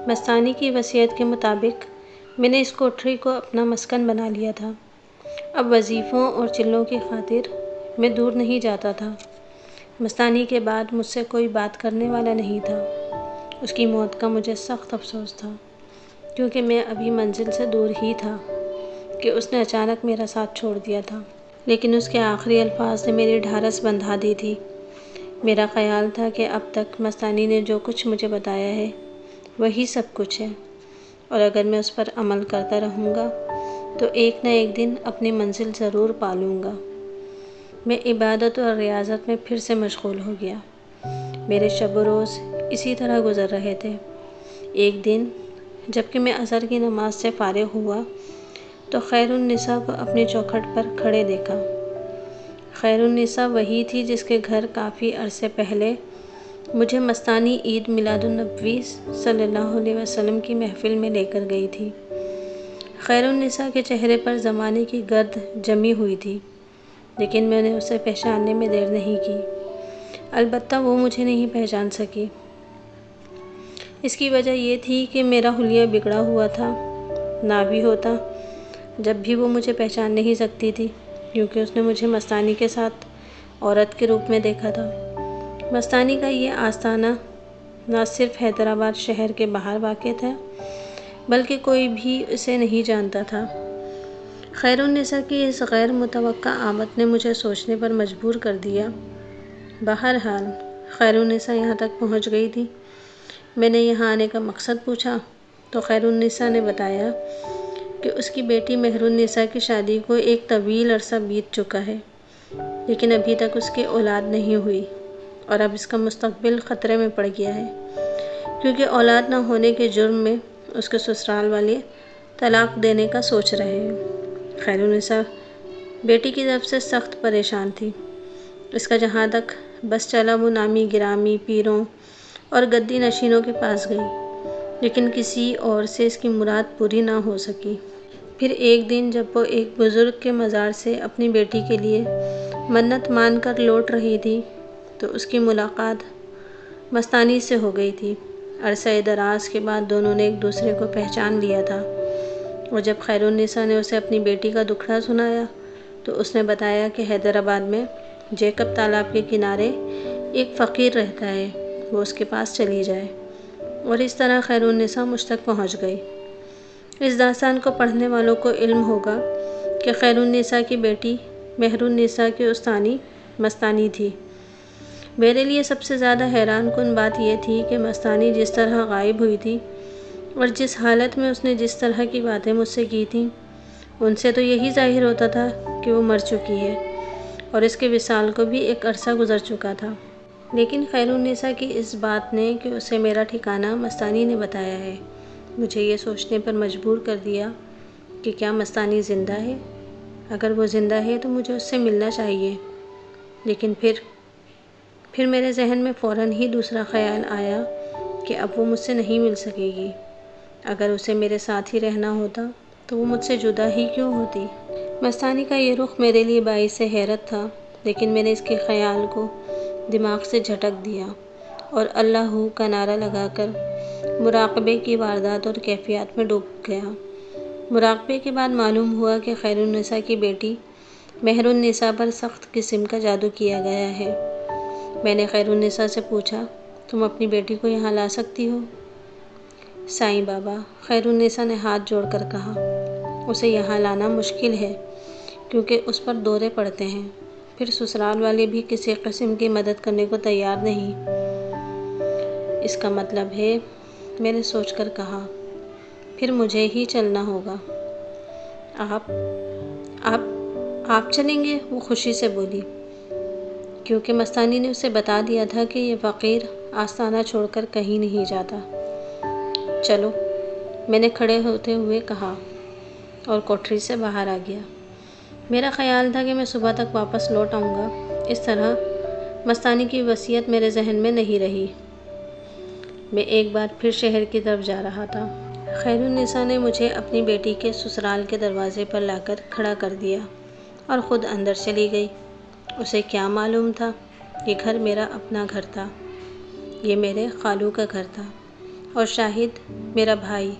مستانی کی وصیت کے مطابق میں نے اس کوٹھری کو اپنا مسکن بنا لیا تھا۔ اب وظیفوں اور چلوں کی خاطر میں دور نہیں جاتا تھا۔ مستانی کے بعد مجھ سے کوئی بات کرنے والا نہیں تھا۔ اس کی موت کا مجھے سخت افسوس تھا، کیونکہ میں ابھی منزل سے دور ہی تھا کہ اس نے اچانک میرا ساتھ چھوڑ دیا تھا۔ لیکن اس کے آخری الفاظ نے میری ڈھارس بندھا دی تھی۔ میرا خیال تھا کہ اب تک مستانی نے جو کچھ مجھے بتایا ہے وہی سب کچھ ہے، اور اگر میں اس پر عمل کرتا رہوں گا تو ایک نہ ایک دن اپنی منزل ضرور پا لوں گا۔ میں عبادت اور ریاضت میں پھر سے مشغول ہو گیا۔ میرے شب و روز اسی طرح گزر رہے تھے۔ ایک دن جب کہ میں عصر کی نماز سے فارغ ہوا تو خیر النساء کو اپنی چوکھٹ پر کھڑے دیکھا۔ خیر النساء وہی تھی جس کے گھر کافی عرصے پہلے مجھے مستانی عید میلاد النبوی صلی اللہ علیہ وسلم کی محفل میں لے کر گئی تھی۔ خیر النساء کے چہرے پر زمانے کی گرد جمی ہوئی تھی، لیکن میں نے اسے پہچاننے میں دیر نہیں کی۔ البتہ وہ مجھے نہیں پہچان سکی۔ اس کی وجہ یہ تھی کہ میرا حلیہ بگڑا ہوا تھا۔ نہ بھی ہوتا جب بھی وہ مجھے پہچان نہیں سکتی تھی، کیونکہ اس نے مجھے مستانی کے ساتھ عورت کے روپ میں دیکھا تھا۔ مستانی کا یہ آستانہ نہ صرف حیدرآباد شہر کے باہر واقع تھا، بلکہ کوئی بھی اسے نہیں جانتا تھا۔ خیر النساء کی اس غیر متوقع آمد نے مجھے سوچنے پر مجبور کر دیا۔ بہرحال خیر النساء یہاں تک پہنچ گئی تھی۔ میں نے یہاں آنے کا مقصد پوچھا تو خیر النساء نے بتایا کہ اس کی بیٹی مہر النساء کی شادی کو ایک طویل عرصہ بیت چکا ہے، لیکن ابھی تک اس کی اولاد نہیں ہوئی، اور اب اس کا مستقبل خطرے میں پڑ گیا ہے، کیونکہ اولاد نہ ہونے کے جرم میں اس کے سسرال والے طلاق دینے کا سوچ رہے ہیں۔ خیر النساء بیٹی کی طرف سے سخت پریشان تھی۔ اس کا جہاں تک بس چلا وہ نامی گرامی پیروں اور گدی نشینوں کے پاس گئی، لیکن کسی اور سے اس کی مراد پوری نہ ہو سکی۔ پھر ایک دن جب وہ ایک بزرگ کے مزار سے اپنی بیٹی کے لیے منت مان کر لوٹ رہی تھی تو اس کی ملاقات مستانی سے ہو گئی تھی۔ عرصہ دراز کے بعد دونوں نے ایک دوسرے کو پہچان لیا تھا، اور جب خیر النساء نے اسے اپنی بیٹی کا دکھڑا سنایا تو اس نے بتایا کہ حیدرآباد میں جیکب تالاب کے کنارے ایک فقیر رہتا ہے، وہ اس کے پاس چلی جائے، اور اس طرح خیر النساء مجھ تک پہنچ گئی۔ اس داستان کو پڑھنے والوں کو علم ہوگا کہ خیر النساء کی بیٹی مہر النساء کی استانی مستانی تھی۔ میرے لیے سب سے زیادہ حیران کن بات یہ تھی کہ مستانی جس طرح غائب ہوئی تھی اور جس حالت میں اس نے جس طرح کی باتیں مجھ سے کی تھیں، ان سے تو یہی ظاہر ہوتا تھا کہ وہ مر چکی ہے اور اس کے وصال کو بھی ایک عرصہ گزر چکا تھا۔ لیکن خیر النساء کی اس بات نے کہ اسے میرا ٹھکانہ مستانی نے بتایا ہے، مجھے یہ سوچنے پر مجبور کر دیا کہ کیا مستانی زندہ ہے؟ اگر وہ زندہ ہے تو مجھے اس سے ملنا چاہیے۔ لیکن پھر میرے ذہن میں فوراً ہی دوسرا خیال آیا کہ اب وہ مجھ سے نہیں مل سکے گی۔ اگر اسے میرے ساتھ ہی رہنا ہوتا تو وہ مجھ سے جدا ہی کیوں ہوتی؟ مستانی کا یہ رخ میرے لیے باعث حیرت تھا، لیکن میں نے اس کے خیال کو دماغ سے جھٹک دیا اور اللہ ہو کا نعرہ لگا کر مراقبے کی واردات اور کیفیات میں ڈوب گیا۔ مراقبے کے بعد معلوم ہوا کہ خیر النساء کی بیٹی مہر النساء پر سخت قسم کا جادو کیا گیا ہے۔ میں نے خیر النساء سے پوچھا، تم اپنی بیٹی کو یہاں لا سکتی ہو؟ سائیں بابا، خیر النساء نے ہاتھ جوڑ کر کہا، اسے یہاں لانا مشکل ہے، کیونکہ اس پر دورے پڑتے ہیں، پھر سسرال والے بھی کسی قسم کی مدد کرنے کو تیار نہیں۔ اس کا مطلب ہے، میں نے سوچ کر کہا، پھر مجھے ہی چلنا ہوگا۔ آپ چلیں گے؟ وہ خوشی سے بولی، کیونکہ مستانی نے اسے بتا دیا تھا کہ یہ فقیر آستانہ چھوڑ کر کہیں نہیں جاتا۔ چلو، میں نے کھڑے ہوتے ہوئے کہا اور کوٹھری سے باہر آ گیا۔ میرا خیال تھا کہ میں صبح تک واپس لوٹ آؤں گا۔ اس طرح مستانی کی وصیت میرے ذہن میں نہیں رہی۔ میں ایک بار پھر شہر کی طرف جا رہا تھا۔ خیر النساء نے مجھے اپنی بیٹی کے سسرال کے دروازے پر لا کر کھڑا کر دیا اور خود اندر چلی گئی۔ اسے کیا معلوم تھا؟ یہ گھر میرا اپنا گھر تھا، یہ میرے خالو کا گھر تھا۔ اور شاہد میرا بھائی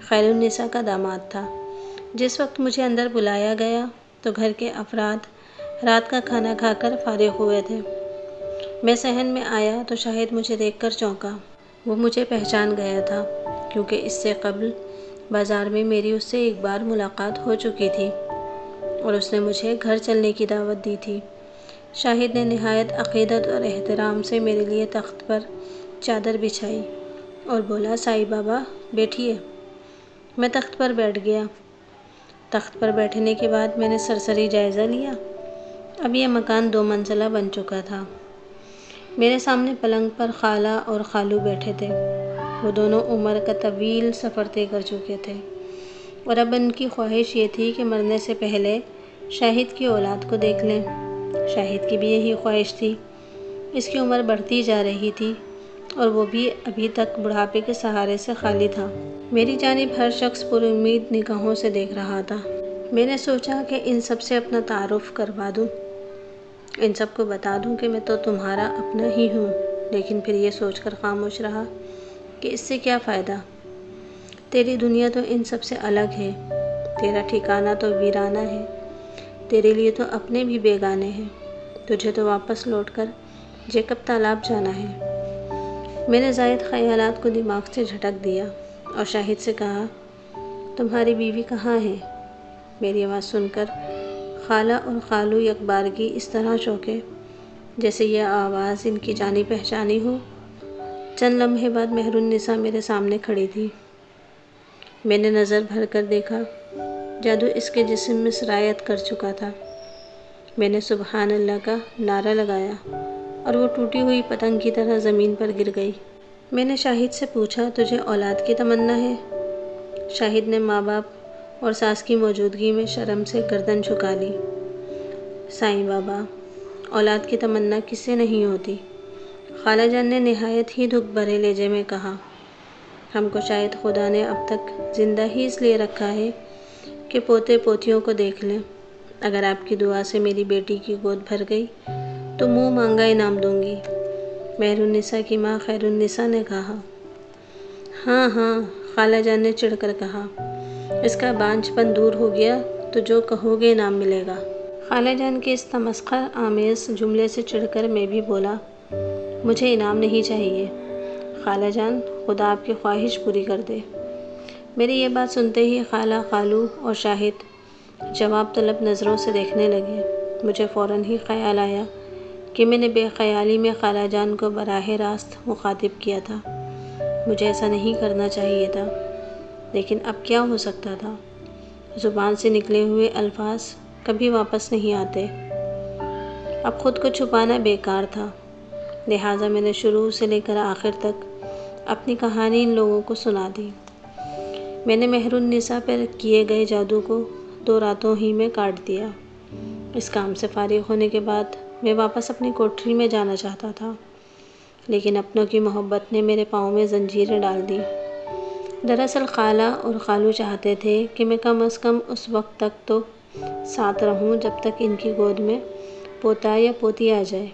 خیر النساء کا داماد تھا۔ جس وقت مجھے اندر بلایا گیا تو گھر کے افراد رات کا کھانا کھا کر فارغ ہوئے تھے۔ میں صحن میں آیا تو شاہد مجھے دیکھ کر چونکا۔ وہ مجھے پہچان گیا تھا کیونکہ اس سے قبل بازار میں میری اس سے ایک بار ملاقات ہو چکی تھی اور اس نے مجھے گھر چلنے کی دعوت دی تھی۔ شاہد نے نہایت عقیدت اور احترام سے میرے لیے تخت پر چادر بچھائی اور بولا، سائی بابا بیٹھیے۔ میں تخت پر بیٹھ گیا۔ تخت پر بیٹھنے کے بعد میں نے سرسری جائزہ لیا۔ اب یہ مکان 2 منزلہ بن چکا تھا۔ میرے سامنے پلنگ پر خالہ اور خالو بیٹھے تھے۔ وہ دونوں عمر کا طویل سفر طے کر چکے تھے اور اب ان کی خواہش یہ تھی کہ مرنے سے پہلے شاہد کی اولاد کو دیکھ لیں۔ شاہد کی بھی یہی خواہش تھی۔ اس کی عمر بڑھتی جا رہی تھی اور وہ بھی ابھی تک بڑھاپے کے سہارے سے خالی تھا۔ میری جانب ہر شخص پر امید نگاہوں سے دیکھ رہا تھا۔ میں نے سوچا کہ ان سب سے اپنا تعارف کروا دوں، ان سب کو بتا دوں کہ میں تو تمہارا اپنا ہی ہوں، لیکن پھر یہ سوچ کر خاموش رہا کہ اس سے کیا فائدہ۔ تیری دنیا تو ان سب سے الگ ہے، تیرا ٹھکانہ تو ویرانہ ہے، تیرے لیے تو اپنے بھی بیگانے ہیں، تجھے تو واپس لوٹ کر جیکب تالاب جانا ہے۔ میں نے زائد خیالات کو دماغ سے جھٹک دیا اور شاہد سے کہا، تمہاری بیوی کہاں ہے؟ میری آواز سن کر خالہ اور خالو یکبارگی اس طرح چونکے جیسے یہ آواز ان کی جانی پہچانی ہو۔ چند لمحے بعد مہر النساء میرے سامنے کھڑی تھی۔ میں نے نظر بھر کر دیکھا، جادو اس کے جسم میں سرایت کر چکا تھا۔ میں نے سبحان اللہ کا نعرہ لگایا اور وہ ٹوٹی ہوئی پتنگ کی طرح زمین پر گر گئی۔ میں نے شاہد سے پوچھا، تجھے اولاد کی تمنا ہے؟ شاہد نے ماں باپ اور ساس کی موجودگی میں شرم سے گردن جھکا لی۔ سائیں بابا، اولاد کی تمنا کس سے نہیں ہوتی؟ خالہ جان نے نہایت ہی دکھ بھرے لہجے میں کہا، ہم کو شاید خدا نے اب تک زندہ ہی اس لیے رکھا ہے کہ پوتے پوتیوں کو دیکھ لیں۔ اگر آپ کی دعا سے میری بیٹی کی گود بھر گئی تو منہ مانگا انعام دوں گی۔ مہر النساء کی ماں خیر النساء نے کہا۔ ہاں ہاں، خالہ جان نے چڑھ کر کہا، اس کا بانجھ پن دور ہو گیا تو جو کہو گے انعام ملے گا۔ خالہ جان کے اس تمسخر آمیز جملے سے چڑھ کر میں بھی بولا، مجھے انعام نہیں چاہیے، خالہ جان خدا آپ کی خواہش پوری کر دے۔ میری یہ بات سنتے ہی خالہ، خالو اور شاہد جواب طلب نظروں سے دیکھنے لگے۔ مجھے فوراً ہی خیال آیا کہ میں نے بے خیالی میں خالہ جان کو براہ راست مخاطب کیا تھا۔ مجھے ایسا نہیں کرنا چاہیے تھا، لیکن اب کیا ہو سکتا تھا؟ زبان سے نکلے ہوئے الفاظ کبھی واپس نہیں آتے۔ اب خود کو چھپانا بیکار تھا، لہٰذا میں نے شروع سے لے کر آخر تک اپنی کہانی ان لوگوں کو سنا دی۔ میں نے مہر النساء پر کیے گئے جادو کو 2 راتوں ہی میں کاٹ دیا۔ اس کام سے فارغ ہونے کے بعد میں واپس اپنی کوٹری میں جانا چاہتا تھا، لیکن اپنوں کی محبت نے میرے پاؤں میں زنجیریں ڈال دیں۔ دراصل خالہ اور خالو چاہتے تھے کہ میں کم از کم اس وقت تک تو ساتھ رہوں جب تک ان کی گود میں پوتا یا پوتی آ جائے۔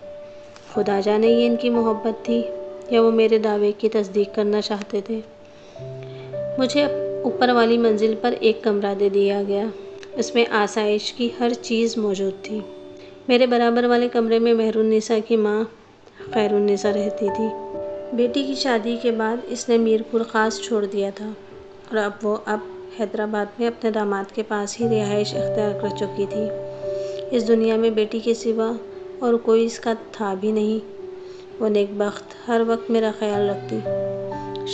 خدا جانے یہ ان کی محبت تھی یا وہ میرے دعوے کی تصدیق کرنا چاہتے تھے۔ مجھے اوپر والی منزل پر ایک کمرہ دے دیا گیا۔ اس میں آسائش کی ہر چیز موجود تھی۔ میرے برابر والے کمرے میں مہر النساء کی ماں خیر النساء رہتی تھی۔ بیٹی کی شادی کے بعد اس نے میر پور خاص چھوڑ دیا تھا اور وہ حیدرآباد میں اپنے داماد کے پاس ہی رہائش اختیار کر چکی تھی۔ اس دنیا میں بیٹی کے سوا اور کوئی اس کا تھا بھی نہیں۔ وہ نیک بخت ہر وقت میرا خیال رکھتی۔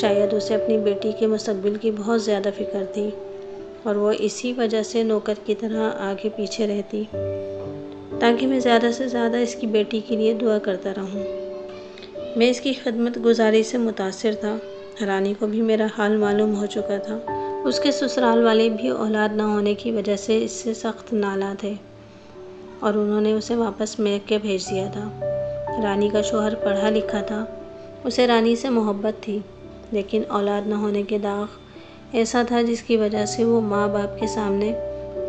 شاید اسے اپنی بیٹی کے مستقبل کی بہت زیادہ فکر تھی اور وہ اسی وجہ سے نوکر کی طرح آگے پیچھے رہتی تاکہ میں زیادہ سے زیادہ اس کی بیٹی کے لیے دعا کرتا رہوں۔ میں اس کی خدمت گزاری سے متاثر تھا۔ رانی کو بھی میرا حال معلوم ہو چکا تھا۔ اس کے سسرال والے بھی اولاد نہ ہونے کی وجہ سے اس سے سخت نالاں تھے اور انہوں نے اسے واپس میکے بھیج دیا تھا۔ رانی کا شوہر پڑھا لکھا تھا، اسے رانی سے محبت تھی، لیکن اولاد نہ ہونے کے داغ ایسا تھا جس کی وجہ سے وہ ماں باپ کے سامنے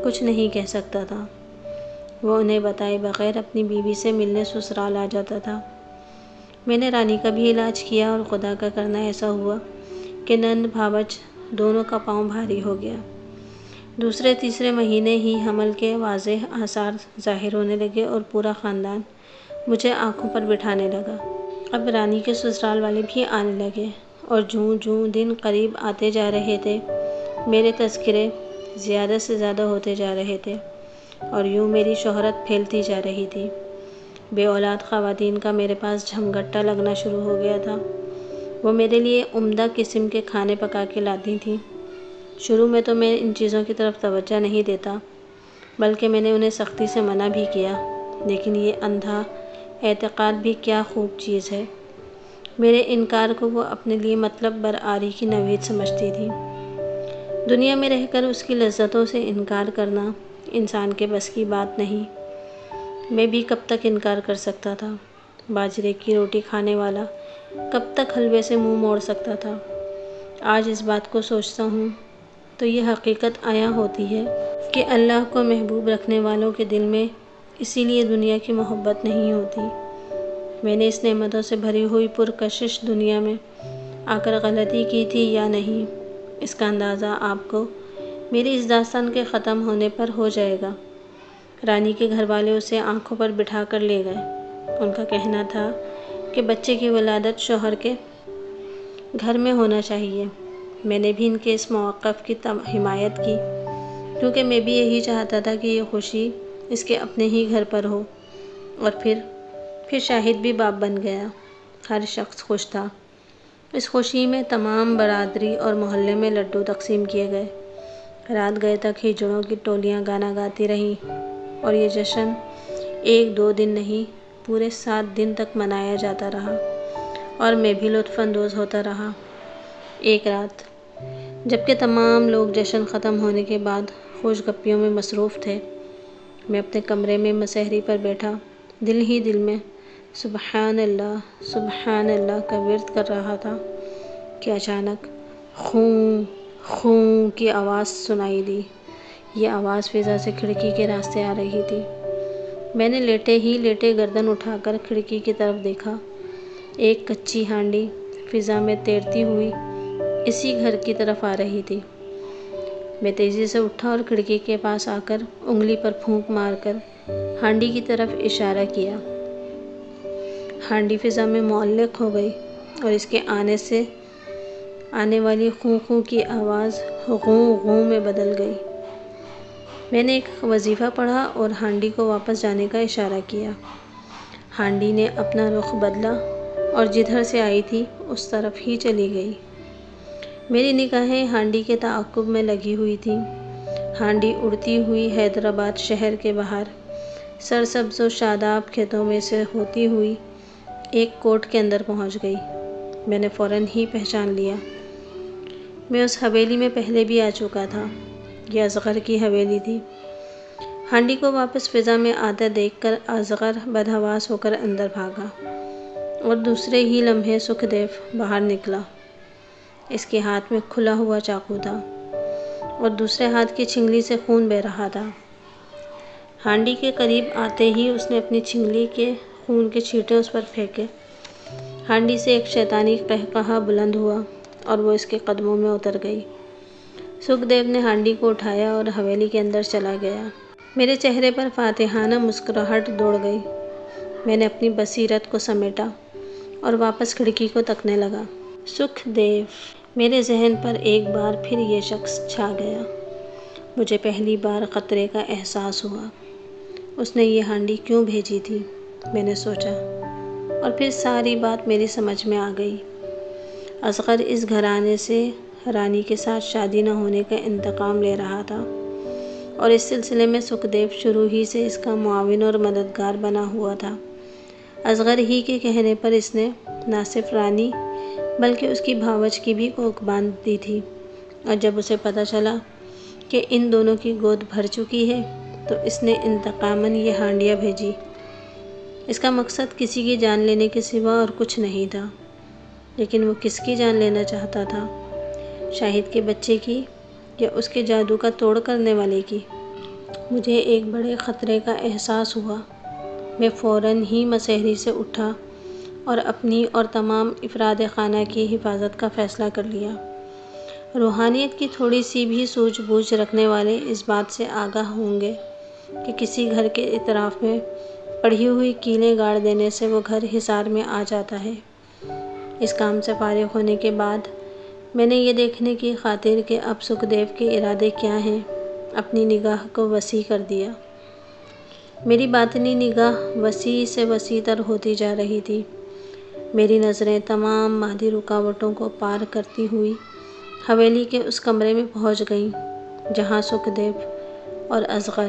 کچھ نہیں کہہ سکتا تھا۔ وہ انہیں بتائے بغیر اپنی بیوی سے ملنے سسرال آ جاتا تھا۔ میں نے رانی کا بھی علاج کیا اور خدا کا کرنا ایسا ہوا کہ نند بھاوج دونوں کا پاؤں بھاری ہو گیا۔ دوسرے تیسرے مہینے ہی حمل کے واضح آثار ظاہر ہونے لگے اور پورا خاندان مجھے آنکھوں پر بٹھانے لگا۔ اب رانی کے سسرال والے بھی آنے لگے اور جوں جوں دن قریب آتے جا رہے تھے میرے تذکرے زیادہ سے زیادہ ہوتے جا رہے تھے اور یوں میری شہرت پھیلتی جا رہی تھی۔ بے اولاد خواتین کا میرے پاس جھمگٹا لگنا شروع ہو گیا تھا۔ وہ میرے لیے عمدہ قسم کے کھانے پکا کے لاتی تھیں۔ شروع میں تو میں ان چیزوں کی طرف توجہ نہیں دیتا، بلکہ میں نے انہیں سختی سے منع بھی کیا، لیکن یہ اندھا اعتقاد بھی کیا خوب چیز ہے۔ میرے انکار کو وہ اپنے لیے مطلب برآری کی نوید سمجھتی تھی۔ دنیا میں رہ کر اس کی لذتوں سے انکار کرنا انسان کے بس کی بات نہیں۔ میں بھی کب تک انکار کر سکتا تھا؟ باجرے کی روٹی کھانے والا کب تک حلوے سے منہ موڑ سکتا تھا؟ آج اس بات کو سوچتا ہوں تو یہ حقیقت عیاں ہوتی ہے کہ اللہ کو محبوب رکھنے والوں کے دل میں اسی لیے دنیا کی محبت نہیں ہوتی۔ میں نے اس نعمتوں سے بھری ہوئی پرکشش دنیا میں آ کر غلطی کی تھی یا نہیں، اس کا اندازہ آپ کو میری اس داستان کے ختم ہونے پر ہو جائے گا۔ رانی کے گھر والے اسے آنکھوں پر بٹھا کر لے گئے۔ ان کا کہنا تھا کہ بچے کی ولادت شوہر کے گھر میں ہونا چاہیے۔ میں نے بھی ان کے اس موقف کی حمایت کی، کیونکہ میں بھی یہی چاہتا تھا کہ یہ خوشی اس کے اپنے ہی گھر پر ہو۔ اور پھر شاہد بھی باپ بن گیا۔ ہر شخص خوش تھا۔ اس خوشی میں تمام برادری اور محلے میں لڈو تقسیم کیے گئے۔ رات گئے تک ہجڑوں کی ٹولیاں گانا گاتی رہیں اور یہ جشن 1-2 دن نہیں، پورے 7 دن تک منایا جاتا رہا اور میں بھی لطف اندوز ہوتا رہا۔ ایک رات جبکہ تمام لوگ جشن ختم ہونے کے بعد خوش گپیوں میں مصروف تھے، میں اپنے کمرے میں مسحری پر بیٹھا دل ہی دل میں سبحان اللہ کا ورد کر رہا تھا کہ اچانک خوں خوں کی آواز سنائی دی۔ یہ آواز فضا سے کھڑکی کے راستے آ رہی تھی۔ میں نے لیٹے ہی لیٹے گردن اٹھا کر کھڑکی کی طرف دیکھا۔ ایک کچی ہانڈی فضا میں تیرتی ہوئی اسی گھر کی طرف آ رہی تھی۔ میں تیزی سے اٹھا اور کھڑکی کے پاس آ کر انگلی پر پھونک مار کر ہانڈی کی طرف اشارہ کیا۔ ہانڈی فضا میں معلق ہو گئی اور اس کے آنے والی خوں خوں کی آواز غوں غوں میں بدل گئی۔ میں نے ایک وظیفہ پڑھا اور ہانڈی کو واپس جانے کا اشارہ کیا۔ ہانڈی نے اپنا رخ بدلا اور جدھر سے آئی تھی اس طرف ہی چلی گئی۔ میری نگاہیں ہانڈی کے تعاقب میں لگی ہوئی تھیں۔ ہانڈی اڑتی ہوئی حیدرآباد شہر کے باہر سرسبز و شاداب کھیتوں میں سے ہوتی ہوئی ایک کوٹ کے اندر پہنچ گئی۔ میں نے فوراً ہی پہچان لیا۔ میں اس حویلی میں پہلے بھی آ چکا تھا۔ یہ اصغر کی حویلی تھی۔ ہانڈی کو واپس فضا میں آتا دیکھ کر اصغر بدحواس ہو کر اندر بھاگا اور دوسرے ہی لمحے سکھ دیو باہر نکلا۔ اس کے ہاتھ میں کھلا ہوا چاقو تھا اور دوسرے ہاتھ کی چھنگلی سے خون بہہ رہا تھا۔ ہانڈی کے قریب آتے ہی اس نے اپنی چھنگلی کے خون کے چھینٹے اس پر پھینکے۔ ہانڈی سے ایک شیطانی قہقہہ بلند ہوا اور وہ اس کے قدموں میں اتر گئی۔ سکھ دیو نے ہانڈی کو اٹھایا اور حویلی کے اندر چلا گیا۔ میرے چہرے پر فاتحانہ مسکراہٹ دوڑ گئی۔ میں نے اپنی بصیرت کو سمیٹا اور واپس کھڑکی کو تکنے لگا۔ سکھ دیو! میرے ذہن پر ایک بار پھر یہ شخص چھا گیا۔ مجھے پہلی بار خطرے کا احساس ہوا۔ اس نے یہ ہانڈی کیوں بھیجی تھی؟ میں نے سوچا اور پھر ساری بات میری سمجھ میں آ گئی۔ اصغر اس گھرانے سے رانی کے ساتھ شادی نہ ہونے کا انتقام لے رہا تھا اور اس سلسلے میں سکھ دیو شروع ہی سے اس کا معاون اور مددگار بنا ہوا تھا۔ اصغر ہی کے کہنے پر اس نے نہ صرف رانی بلکہ اس کی بھاوج کی بھی کوکھ باندھ دی تھی، اور جب اسے پتہ چلا کہ ان دونوں کی گود بھر چکی ہے تو اس نے انتقاماً یہ ہانڈیاں بھیجی۔ اس کا مقصد کسی کی جان لینے کے سوا اور کچھ نہیں تھا، لیکن وہ کس کی جان لینا چاہتا تھا؟ شاہد کے بچے کی یا اس کے جادو کا توڑ کرنے والے کی؟ مجھے ایک بڑے خطرے کا احساس ہوا۔ میں فوراً ہی مسحری سے اٹھا اور اپنی اور تمام افراد خانہ کی حفاظت کا فیصلہ کر لیا۔ روحانیت کی تھوڑی سی بھی سوجھ بوجھ رکھنے والے اس بات سے آگاہ ہوں گے کہ کسی گھر کے اطراف میں پڑھی ہوئی کیلیں گاڑ دینے سے وہ گھر حصار میں آ جاتا ہے۔ اس کام سے فارغ ہونے کے بعد میں نے یہ دیکھنے کی خاطر کہ اب سکھ دیو کے ارادے کیا ہیں، اپنی نگاہ کو وسیع کر دیا۔ میری باطنی نگاہ وسیع سے وسیع تر ہوتی جا رہی تھی۔ میری نظریں تمام مادی رکاوٹوں کو پار کرتی ہوئی حویلی کے اس کمرے میں پہنچ گئیں جہاں سکھ دیو اور اصغر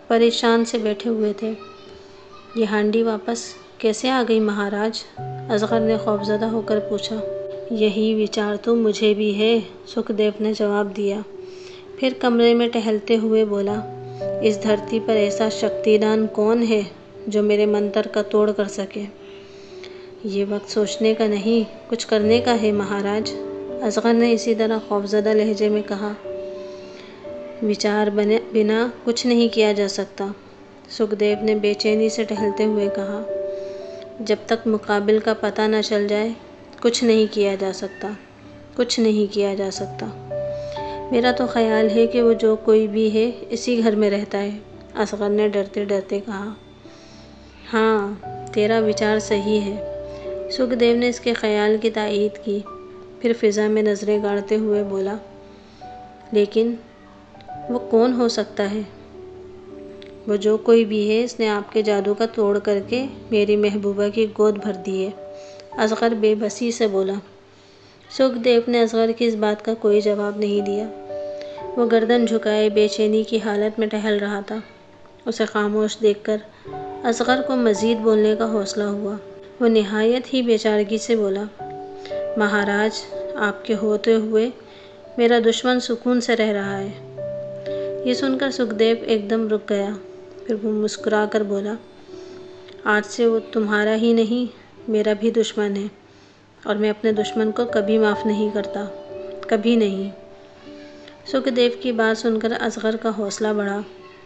پریشان سے بیٹھے ہوئے تھے۔ یہ ہانڈی واپس کیسے آ گئی مہاراج؟ اصغر نے خوفزدہ ہو کر پوچھا۔ یہی وچار تو مجھے بھی ہے، سکھ دیو نے جواب دیا، پھر کمرے میں ٹہلتے ہوئے بولا، اس دھرتی پر ایسا شکتی دان کون ہے جو میرے منتر کا توڑ کر سکے؟ یہ وقت سوچنے کا نہیں، کچھ کرنے کا ہے مہاراج، اصغر نے اسی طرح خوفزدہ لہجے میں کہا۔ وچار بنا کچھ نہیں کیا جا سکتا، سکھ دیو نے بے چینی سے ٹہلتے ہوئے کہا، جب تک مقابل کا پتہ نہ چل جائے کچھ نہیں کیا جا سکتا، کچھ نہیں کیا جا سکتا۔ میرا تو خیال ہے کہ وہ جو کوئی بھی ہے اسی گھر میں رہتا ہے، اصغر نے ڈرتے ڈرتے کہا۔ ہاں، تیرا وچار صحیح ہے، سکھ دیو نے اس کے خیال کی تائید کی، پھر فضا میں نظریں گاڑتے ہوئے بولا، لیکن وہ کون ہو سکتا ہے؟ وہ جو کوئی بھی ہے، اس نے آپ کے جادو کا توڑ کر کے میری محبوبہ کی گود بھر دی ہے، اصغر بے بسی سے بولا۔ سکھ دیو نے اصغر کی اس بات کا کوئی جواب نہیں دیا۔ وہ گردن جھکائے بے چینی کی حالت میں ٹہل رہا تھا۔ اسے خاموش دیکھ کر اصغر کو مزید بولنے کا حوصلہ ہوا۔ وہ نہایت ہی بے چارگی سے بولا، مہاراج، آپ کے ہوتے ہوئے میرا دشمن سکون سے رہ رہا ہے۔ یہ سن کر سکھ دیو ایک دم رک گیا، پھر وہ مسکرا کر بولا، آج سے وہ تمہارا ہی نہیں میرا بھی دشمن ہے، اور میں اپنے دشمن کو کبھی معاف نہیں کرتا، کبھی نہیں۔ سکھ دیو کی بات سن کر اصغر کا حوصلہ بڑھا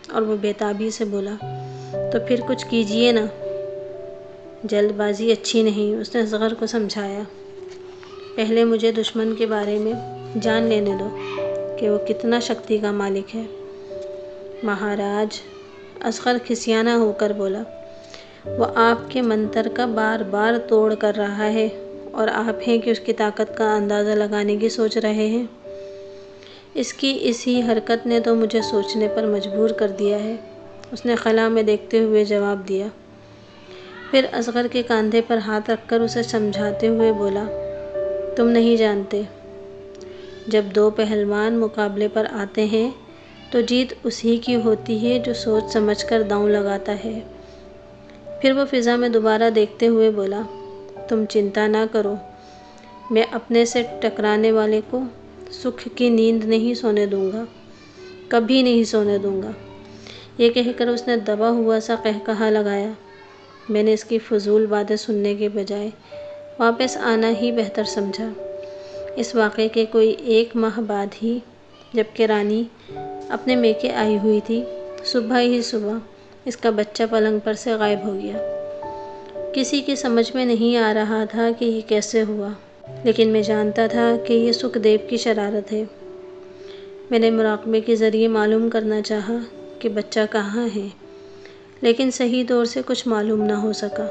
اور وہ بے تابی سے بولا، تو پھر کچھ کیجیے نا۔ جلد بازی اچھی نہیں، اس نے اصغر کو سمجھایا، پہلے مجھے دشمن کے بارے میں جان لینے دو کہ وہ کتنا شکتی کا مالک ہے۔ مہاراج، اصغر کھسیانا ہو کر بولا، وہ آپ کے منتر کا بار بار توڑ کر رہا ہے اور آپ ہیں کہ اس کی طاقت کا اندازہ لگانے کی سوچ رہے ہیں۔ اس کی اسی حرکت نے تو مجھے سوچنے پر مجبور کر دیا ہے، اس نے خلا میں دیکھتے ہوئے جواب دیا۔ پھر اصغر کے کاندھے پر ہاتھ رکھ کر اسے سمجھاتے ہوئے بولا، تم نہیں جانتے، جب دو پہلوان مقابلے پر آتے ہیں تو جیت اسی کی ہوتی ہے جو سوچ سمجھ کر داؤں لگاتا ہے۔ پھر وہ فضا میں دوبارہ دیکھتے ہوئے بولا، تم چنتا نہ کرو، میں اپنے سے ٹکرانے والے کو سکھ کی نیند نہیں سونے دوں گا، کبھی نہیں سونے دوں گا۔ یہ کہہ کر اس نے دبا ہوا سا قہقہا لگایا۔ میں نے اس کی فضول باتیں سننے کے بجائے واپس آنا ہی بہتر سمجھا۔ اس واقعے کے کوئی 1 ماہ بعد ہی، جبکہ رانی اپنے میکے آئی ہوئی تھی، صبح ہی صبح اس کا بچہ پلنگ پر سے غائب ہو گیا۔ کسی کی سمجھ میں نہیں آ رہا تھا کہ یہ کیسے ہوا، لیکن میں جانتا تھا کہ یہ سکھ دیو کی شرارت ہے۔ میں نے مراقبے کے ذریعے معلوم کرنا چاہا کہ بچہ کہاں ہے، لیکن صحیح طور سے کچھ معلوم نہ ہو سکا۔